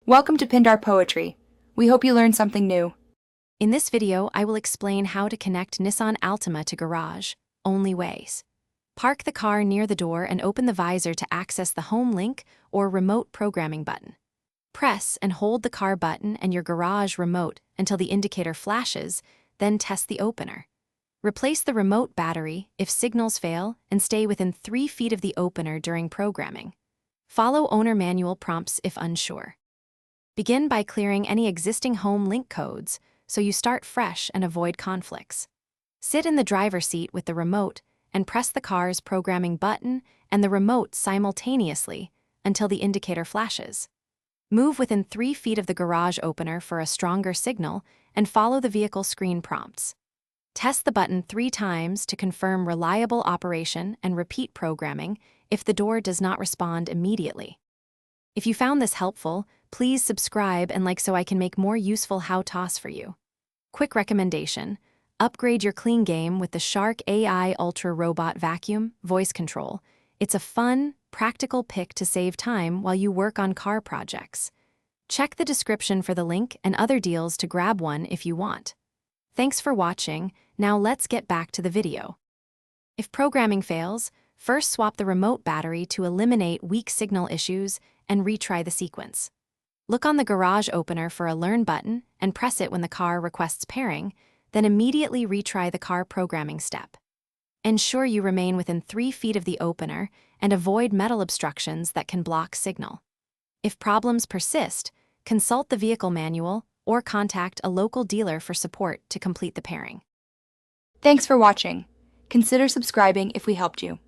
Welcome to Pindar Poetry. We hope you learned something new. In this video, I will explain how to connect Nissan Altima to garage, only ways. Park the car near the door and open the visor to access the home link or remote programming button. Press and hold the car button and your garage remote until the indicator flashes, then test the opener. Replace the remote battery if signals fail and stay within 3 feet of the opener during programming. Follow owner manual prompts if unsure. Begin by clearing any existing home link codes so you start fresh and avoid conflicts. Sit in the driver's seat with the remote and press the car's programming button and the remote simultaneously until the indicator flashes. Move within 3 feet of the garage opener for a stronger signal and follow the vehicle screen prompts. Test the button 3 times to confirm reliable operation and repeat programming if the door does not respond immediately. If you found this helpful, please subscribe and like so I can make more useful how-tos for you. Quick recommendation: upgrade your clean game with the Shark AI Ultra Robot Vacuum Voice Control. It's a fun, practical pick to save time while you work on car projects. Check the description for the link and other deals to grab one if you want. Thanks for watching. Now let's get back to the video. If programming fails, first swap the remote battery to eliminate weak signal issues and retry the sequence. Look on the garage opener for a Learn button and press it when the car requests pairing, then immediately retry the car programming step. Ensure you remain within 3 feet of the opener and avoid metal obstructions that can block signal. If problems persist, consult the vehicle manual or contact a local dealer for support to complete the pairing. Thanks for watching. Consider subscribing if we helped you.